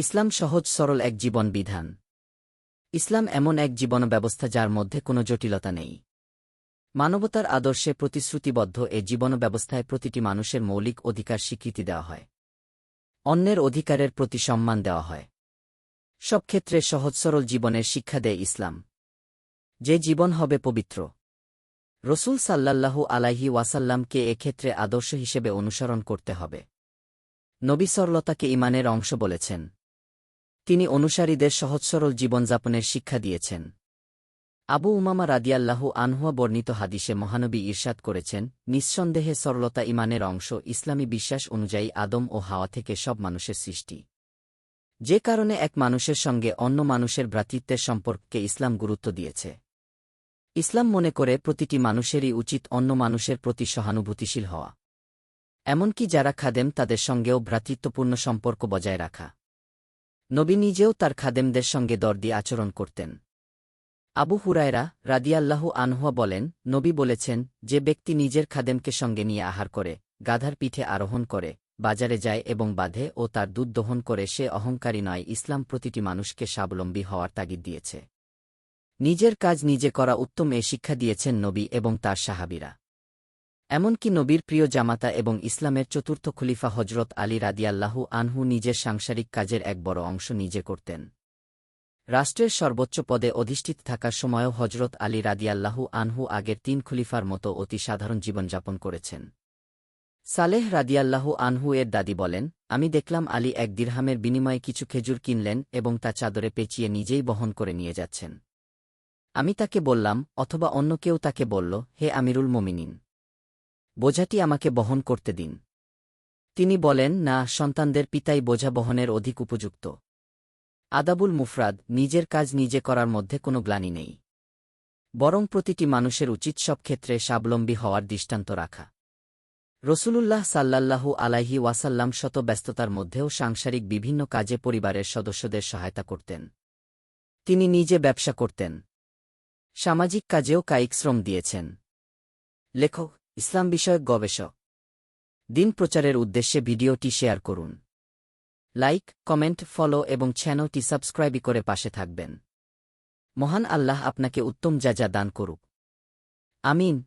ইসলাম সহজ সরল এক জীবন বিধান। ইসলাম এমন এক জীবন ব্যবস্থা যার মধ্যে কোনো জটিলতা নেই। মানবতার আদর্শে প্রতিশ্রুতিবদ্ধ এ জীবন ব্যবস্থায় প্রতিটি মানুষের মৌলিক অধিকার স্বীকৃতি দেওয়া হয়। অন্যের অধিকারের প্রতি সম্মান দেওয়া হয়। সব ক্ষেত্রে সহজ সরল জীবনের শিক্ষা দেয় ইসলাম। যে জীবন হবে পবিত্র। রসূল সাল্লাল্লাহু আলাইহি ওয়াসাল্লামকে এক্ষেত্রে আদর্শ হিসেবে অনুসরণ করতে হবে। নবী সরলতাকে ঈমানের অংশ বলেছেন। তিনি অনুসারীদের সহজ সরল জীবনযাপনের শিক্ষা দিয়েছেন। আবু উমামা রাদিয়াল্লাহু আনহু বর্ণিত হাদিসে মহানবী ইরশাদ করেছেন, নিঃসন্দেহে সরলতা ঈমানের অংশ। ইসলামী বিশ্বাস অনুযায়ী আদম ও হাওয়া থেকে সব মানুষের সৃষ্টি। যে কারণে এক মানুষের সঙ্গে অন্য মানুষের ভ্রাতৃত্বের সম্পর্ককে ইসলাম গুরুত্ব দিয়েছে। ইসলাম মনে করে প্রতিটি মানুষেরই উচিত অন্য মানুষের প্রতি সহানুভূতিশীল হওয়া। এমনকি যারা খাদেম তাদের সঙ্গেও ভ্রাতৃত্বপূর্ণ সম্পর্ক বজায় রাখা। নবী নিজেও তার খাদেমদের সঙ্গে দরদি আচরণ করতেন। আবু হুরায়রা রাদিয়াল্লাহু আনহু বলেন, নবী বলেছেন, যে ব্যক্তি নিজের খাদেমকে সঙ্গে নিয়ে আহার করে, গাধার পিঠে আরোহণ করে, বাজারে যায় এবং বাঁধে ও তার দুধ দহন করে সে অহংকারী নয়। ইসলাম প্রতিটি মানুষকে স্বাবলম্বী হওয়ার তাগিদ দিয়েছে। নিজের কাজ নিজে করা উত্তম এ শিক্ষা দিয়েছেন নবী এবং তার সাহাবীরা। এমনকি নবীর প্রিয় জামাতা এবং ইসলামের চতুর্থ খলিফা হজরত আলী রাদিয়াল্লাহু আনহু নিজের সাংসারিক কাজের এক বড় অংশ নিজে করতেন। রাষ্ট্রের সর্বোচ্চ পদে অধিষ্ঠিত থাকার সময়ও হজরত আলী রাদিয়াল্লাহু আনহু আগের ৩ খলিফার মতো অতি সাধারণ জীবনযাপন করেছেন। সালেহ রাদিয়াল্লাহু আনহু এর দাদি বলেন, আমি দেখলাম আলী এক দিরহামের বিনিময়ে কিছু খেজুর কিনলেন এবং তা চাদরে পেঁচিয়ে নিজেই বহন করে নিয়ে যাচ্ছেন। আমি তাকে বললাম, অথবা অন্য কেউ তাকে বলল, হে আমিরুল মোমিনিন, বোঝাটি আমাকে বহন করতে দিন। তিনি বলেন, না, সন্তানদের পিতাই বোঝা বহনের অধিক উপযুক্ত। আদাবুল মুফরাদ, নিজের কাজ নিজে করার মধ্যে কোনো গ্লানি নেই। বরং প্রতিটি মানুষের উচিত সব ক্ষেত্রে স্বাবলম্বী হওয়ার দৃষ্টান্ত রাখা। রসূলুল্লাহ সাল্লাল্লাহু আলাইহি ওয়াসাল্লাম শত ব্যস্ততার মধ্যেও সাংসারিক বিভিন্ন কাজে পরিবারের সদস্যদের সহায়তা করতেন। তিনি নিজে ব্যবসা করতেন। সামাজিক কাজেও কায়িক শ্রম দিয়েছেন। লেখক, ইসলাম বিষয়ক গবেষক। দিন প্রচারের উদ্দেশ্যে ভিডিওটি শেয়ার করুন। লাইক, কমেন্ট, ফলো এবং চ্যানেলটি সাবস্ক্রাইব করে পাশে থাকবেন। মহান আল্লাহ আপনাকে উত্তম যা দান করুক। আমিন।